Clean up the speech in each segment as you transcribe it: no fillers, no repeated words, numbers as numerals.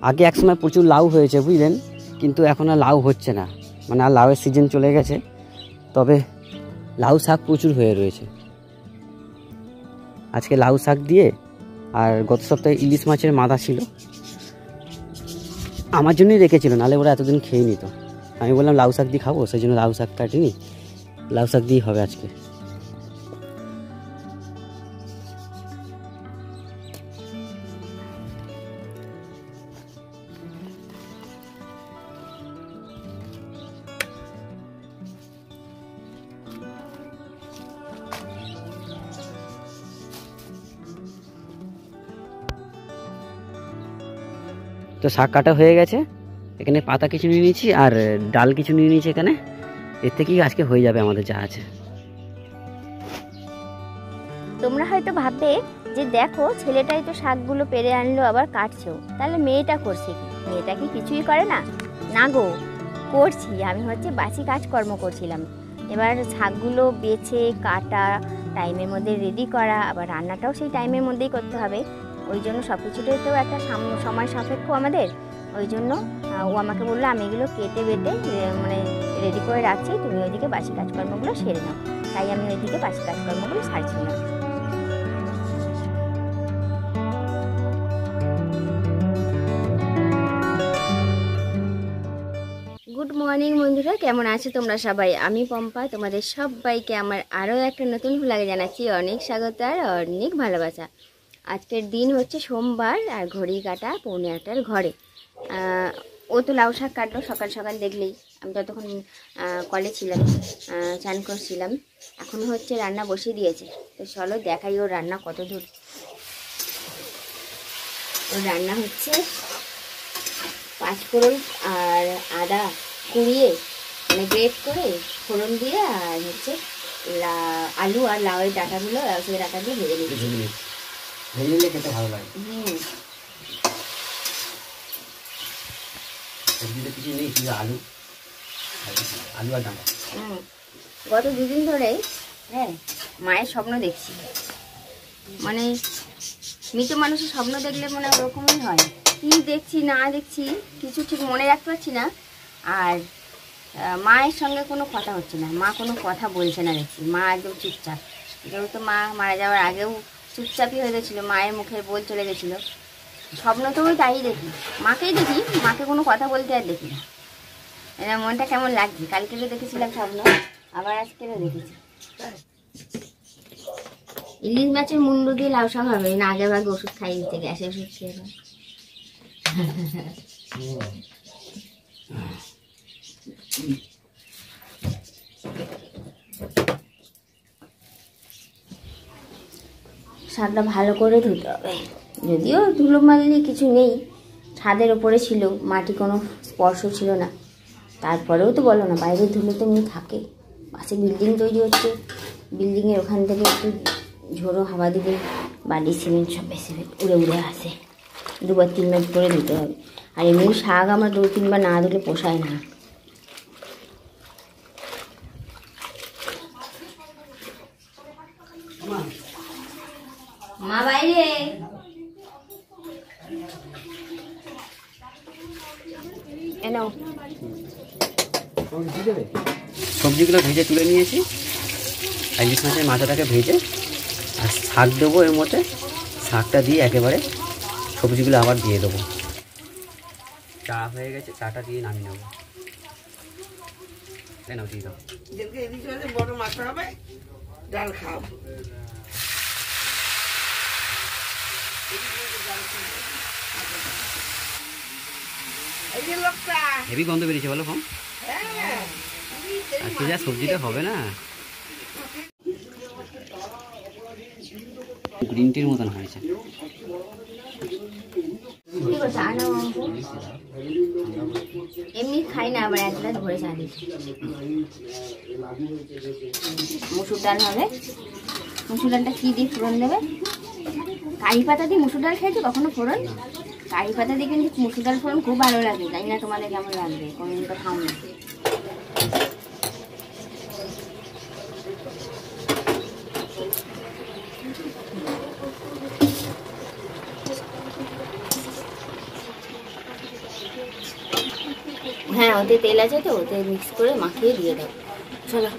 আগে একসময় প্রচুর লাউ হয়েছে বুঝলেন, কিন্তু এখন আর লাউ হচ্ছে না, মানে আর লাউয়ের সিজন চলে গেছে। তবে লাউ শাক প্রচুর হয়ে রয়েছে। আজকে লাউ শাক দিয়ে, আর গত সপ্তাহে ইলিশ মাছের মাথা ছিল, আমার জন্যই রেখেছিল, নাহলে ওরা এতদিন খেয়ে নিত। আমি বললাম লাউ শাক দিয়ে খাবো, সেই জন্য লাউ শাক কাটিনি, লাউ শাক দিয়েই হবে আজকে। তো শাক কাটা হয়ে গেছে, এখানে পাতা কিছু নিয়ে নিয়েছি আর ডাল কিছু নিয়ে নিয়েছি এখানে। এর থেকেই আজকে হয়ে যাবে আমাদের যা আছে। তোমরা হয়তো ভাববে যে দেখো ছেলেটাই তো শাকগুলো পেরে আনলো আবার কাটছেও, তাহলে মেয়েটা করছে কি? মেয়েটা কি কিছুই করে না? না গো, করছি। আমি হচ্ছে বাসি কাজকর্ম করছিলাম। এবার শাকগুলো বেছে কাটা, টাইমের মধ্যে রেডি করা, আবার রান্নাটাও সেই টাইমের মধ্যেই করতে হবে। ওই জন্য সব কিছুটাই তো একটা সময় সাপেক্ষ আমাদের। ওই জন্য ও আমাকে বললো আমি এগুলো কেটে বেটে মানে রেডি করে রাখছি, তুমি ওইদিকে বাসি কাজকর্মগুলো সেরে নাও। তাই আমি ওইদিকে বাসি কাজকর্মগুলো সারছিলাম। গুড মর্নিং বন্ধুরা, কেমন আছো তোমরা সবাই? আমি পম্পা, তোমাদের সবাইকে আমার আরও একটা নতুন ভ্লগে জানাচ্ছি অনেক স্বাগত আর অনেক ভালোবাসা। আজকের দিন হচ্ছে সোমবার, আর ঘড়ি কাটা 8:45 ঘরে। ও তো লাউ শাক কাটলো সকাল সকাল, দেখলেই। আমি ততক্ষণ কলে ছিলাম, চান করছিলাম। এখন হচ্ছে রান্না বসিয়ে দিয়েছে। তো চলো দেখাই ওর রান্না কত দূর। ওর রান্না হচ্ছে পাঁচফোড়ন আর আদা কুড়িয়ে মানে গ্রেট করে ফোড়ন দিয়ে, আর হচ্ছে আলু আর লাউয়ের ডাঁটাগুলো সেই ডাঁটা দিয়ে ভেজে নিচ্ছি। ভেজে নিলে খেতে ভালো লাগে। সবজিতে কিছু নেই, শুধু আলু আলু আর ডাঁটা। গত দুদিন ধরে মায়ের স্বপ্ন দেখছি। মানে মৃত মানুষের স্বপ্ন দেখলে মনে ওরকমই হয়। কি দেখছি না দেখছি কিছু ঠিক মনে রাখতে পারছি না। আর মায়ের সঙ্গে কোনো কথা হচ্ছে না, মা কোনো কথা বলছে না দেখছি। মা একদম চুপচাপ। যেহেতু মা মারা যাওয়ার আগেও চুপচাপই হয়ে গেছিলো, মায়ের মুখে বল চলে গেছিলো। স্বপ্ন তো ওই তাই দেখি, মাকেই দেখি, মাকে কোনো কথা বলতে আর দেখি না। এটা মনটা কেমন লাগছে। কালকেও দেখেছিলাম স্বপ্ন, আবার আজকেও দেখেছি। ইলিশ মাছের মুন্ডু দিয়ে লাউ শাক হবে না, আগে ভাগে ওষুধ খাইয়ে দিতে, গ্যাসের ওষুধ খেয়ে। শাকটা ভালো করে ধুতে হবে। যদিও ধুলো মারলে কিছু নেই, ছাদের ওপরে ছিল, মাটি কোনো স্পর্শ ছিল না। তারপরেও তো বলো না, বাইরে ধুলো তো এমনি থাকে। পাশে বিল্ডিং তৈরি হচ্ছে, বিল্ডিংয়ের ওখান থেকে একটু ঝোড়ো হাওয়া দিবে, বালি সিমেন্ট সব বেশি উড়ে উড়ে আসে। 2-3 বার করে ধুতে হবে। আর এমনি শাক আমার 2-3 বার না ধুলে পোষায় না। মা বাইরে। সবজিগুলো ভেজে তুলে নিয়েছি, ইলিশ মাছের মাথাটাকে ভেজে, আর শাক দেবো এর মধ্যে। শাকটা দিয়ে একেবারে সবজিগুলো আবার দিয়ে দেবো। চা হয়ে গেছে, চাটা দিয়ে নামিয়ে নেবো। কেন দিয়ে দাও, বড় মাছ হবে, ডাল খাও। হেভি গন্ধ বেরিয়েছে বলো কম। আজকে যা সবজিটা হবে না, গ্রিন টির মতন হয়েছে। এমনি খাই না, আবার 1 গ্লাস ভরে চা দিচ্ছি। মুসুর ডাল হবে। মুসুর ডালটা কি দিয়ে ফোড়ন দেবে? কারি পাতা দিয়ে মুসুর ডাল খেয়েছো কখনো ফোড়ন? কারি পাতা দিয়ে কিন্তু মুসুর ডাল ফোড়ন খুব ভালো লাগে। জানি না তোমাদের কেমন লাগবে, কোনোদিন তো খাও না। হ্যাঁ, ওতে তেল আছে তো, ওতে মিক্স করে মাখিয়ে দিয়ে দাও। চলো,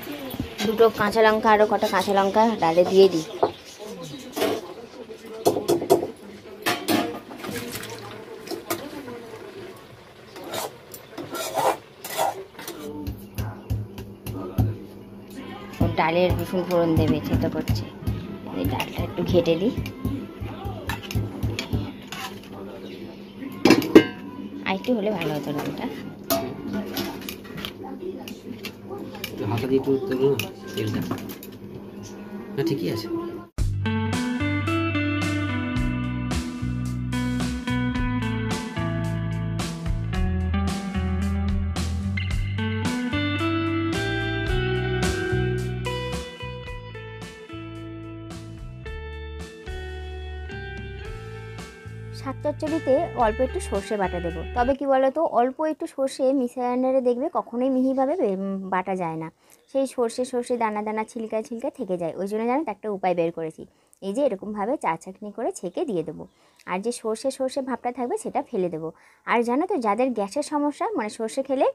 দুটো কাঁচা লঙ্কা, আরও কটা কাঁচা লঙ্কা ডালে দিয়ে দিই। ডালের রসুন ফোড়ন দেবে, সেটা করছে। এই ডালটা একটু ঘেটে দিই। আরেকটু হলে ভালো হতো ডালটা। হাতা দিয়ে একটু তোলো না তেলটা। না ঠিকই আছে। শাক চচ্চড়িতে অল্প একটু সর্ষে বাটা দেবো। তবে কি বলো তো, অল্প একটু সর্ষে মিক্সারে দেখবে কখনোই মিহিভাবে বাটা যায় না। সেই সর্ষে দানা দানা ছিলকা ছিলকা থেকে যায়। ওই জন্য জানো তো একটা উপায় বের করেছি। এই যে এরকমভাবে চা চাকনি করে ছেঁকে দিয়ে দেবো। আর যে সর্ষে ভাবটা থাকবে সেটা ফেলে দেবো। আর জানো তো, যাদের গ্যাসের সমস্যা, মানে সর্ষে খেলে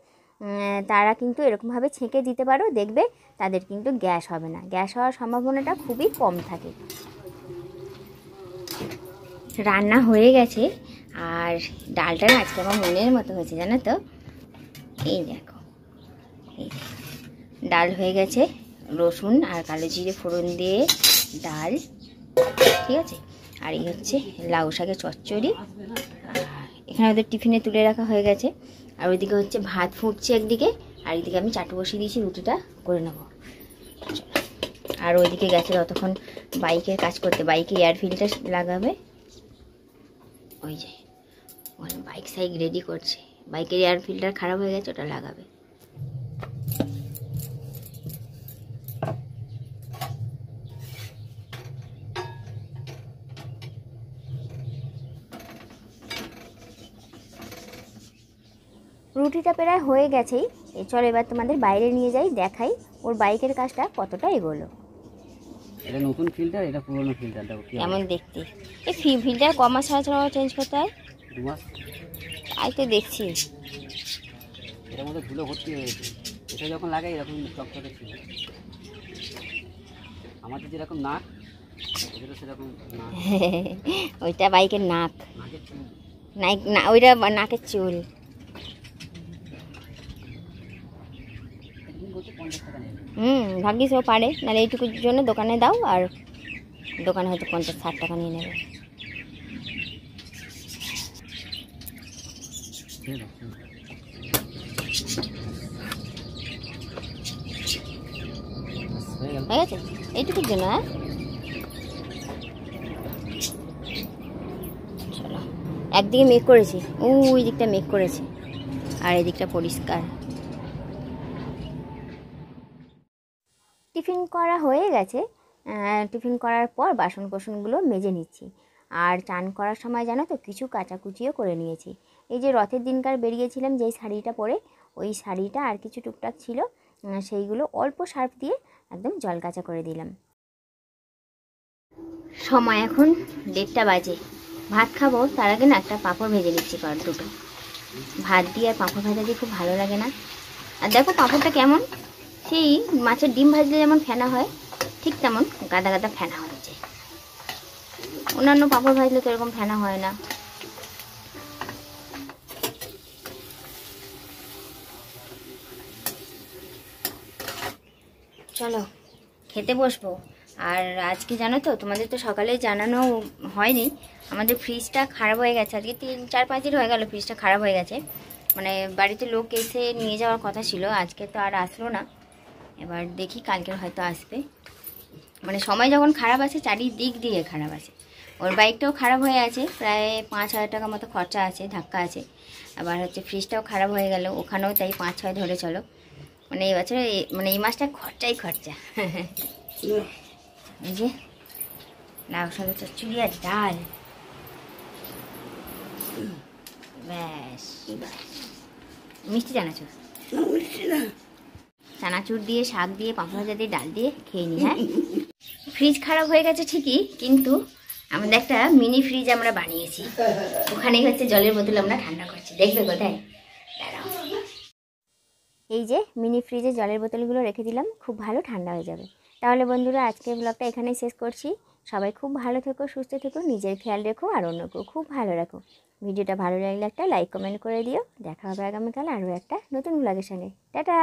তারা কিন্তু এরকমভাবে ছেঁকে দিতে পারো, দেখবে তাদের কিন্তু গ্যাস হবে না। গ্যাস হওয়ার সম্ভাবনাটা খুবই কম থাকে। রান্না হয়ে গেছে, আর ডালটা না আজকে আমার মনের মতো হয়েছে, জানো তো। এই দেখো, এই ডাল হয়ে গেছে, রসুন আর কালো জিরে ফোড়ন দিয়ে ডাল, ঠিক আছে। আর এই হচ্ছে লাউ শাকের চচ্চড়ি। এখানে ওদের টিফিনে তুলে রাখা হয়ে গেছে। আর ওইদিকে হচ্ছে ভাত ফুটছে একদিকে, আর এইদিকে আমি চাটু বসিয়ে দিয়েছি, রুটিটা করে নেবো। আর ওইদিকে গেছে ততক্ষণ বাইকের কাজ করতে, বাইকে এয়ার ফিল্টার লাগাবে। ওই যে বাইক সাইক রেডি করছে, বাইকের এয়ার ফিল্টার খারাপ হয়ে গেছে, ওটা লাগাবে। রুটিটা প্রায় হয়ে গেছেই। চলো এবার তোমাদের বাইরে নিয়ে যাই, দেখাই ওর বাইকের কাজটা কতটা এগোলো। এটা নতুন ফিল্টার, এটা পুরনো ফিল্টারটা কেমন দেখতে? এই ফিল্টার ক মাস ছাড়া চেঞ্জ করতে হয়? 2 মাস। তাই তো দেখছি। এটার মধ্যে ধুলো ভর্তি হয়েছে। এটা যখন লাগাই এরকম চকচকে ছিল। আমাদের যেরকম নাক, ওদেরও সেরকম নাক। ওইটা বাইকের নাক, নাকের চুল। না, ওইটা নাকের চুল। ভাগ্যিস ও পারে, নাহলে এইটুকুর জন্য দোকানে দাও, আর দোকানে হয়তো 50-60 টাকা নিয়ে নেবে। হয়ে গেছে এইটুকুর জন্য। হ্যাঁ, চলো। একদিকে মেঘ করেছি, ওই দিকটা মেঘ করেছে, আর এই দিকটা পরিষ্কার। টিফিন করা হয়ে গেছে। টিফিন করার পর বাসন কোসনগুলো মেজে নিচ্ছি। আর চান করার সময় জানো তো, কিছু কাচাকুচিও করে নিয়েছি। এই যে রথের দিনকার বেরিয়েছিলাম যেই শাড়িটা পরে, ওই শাড়িটা আর কিছু টুকটাক ছিল, সেইগুলো অল্প সার্ফ দিয়ে একদম জল কাচা করে দিলাম। সময় এখন 1:30 বাজে। ভাত খাবো, তার আগে না একটা পাঁপড় ভেজে নিচ্ছি, দুটো। ভাত দিয়ে আর পাঁপড় ভাজা দিয়ে খুব ভালো লাগে না। আর দেখো পাঁপড়টা কেমন, সেই মাছের ডিম ভাজলে যেমন ফেনা হয়, ঠিক তেমন গাদা গাদা ফেনা হয়েছে। অন্যান্য পাঁপড় ভাজলে তো এরকম ফেনা হয় না। চলো খেতে বসবো। আর আজকে জানো তো, তোমাদের তো সকালে জানানো হয়নি, আমাদের ফ্রিজটা খারাপ হয়ে গেছে। আজকে 3-4-5 দিন হয়ে গেল ফ্রিজটা খারাপ হয়ে গেছে। মানে বাড়িতে লোক এসে নিয়ে যাওয়ার কথা ছিল, আজকে তো আর আসলো না। এবার দেখি কালকে হয়তো আসবে। মানে সময় যখন খারাপ আছে, চারিদিক দিয়ে খারাপ আছে। ওর বাইকটাও খারাপ হয়ে আছে, প্রায় 5,000 টাকা মতো খরচা আছে, ধাক্কা আছে। আবার হচ্ছে ফ্রিজটাও খারাপ হয়ে গেল, ওখানেও তাই 5-6 ধরে চলো। মানে এই বছর মানে এই মাসটা খরচাই খরচা। এই যে লাউ শাকের চচ্চড়ি আর ডাল, ব্যাস। মিষ্টি চানাচুর, চানাচুর দিয়ে, শাক দিয়ে, পাঁপড় ভাজা দিয়ে, ডাল দিয়ে খেয়ে নি। হ্যাঁ, ফ্রিজ খারাপ হয়ে গেছে ঠিকই, কিন্তু আমাদের একটা মিনি ফ্রিজ আমরা বানিয়েছি। ওখানেই হচ্ছে জলের বোতল আমরা ঠান্ডা করছি। দেখবে কোথায়? দাঁড়াও, এই যে মিনি ফ্রিজে জলের বোতলগুলো রেখে দিলাম, খুব ভালো ঠান্ডা হয়ে যাবে। তাহলে বন্ধুরা আজকের ব্লগটা এখানেই শেষ করছি। সবাই খুব ভালো থেকো, সুস্থ থেকো, নিজের খেয়াল রেখো আর অন্যকেও খুব ভালো রাখো। ভিডিওটা ভালো লাগলে একটা লাইক কমেন্ট করে দিও। দেখা হবে আগামীকাল আরও একটা নতুন ব্লগের সঙ্গে। টাটা।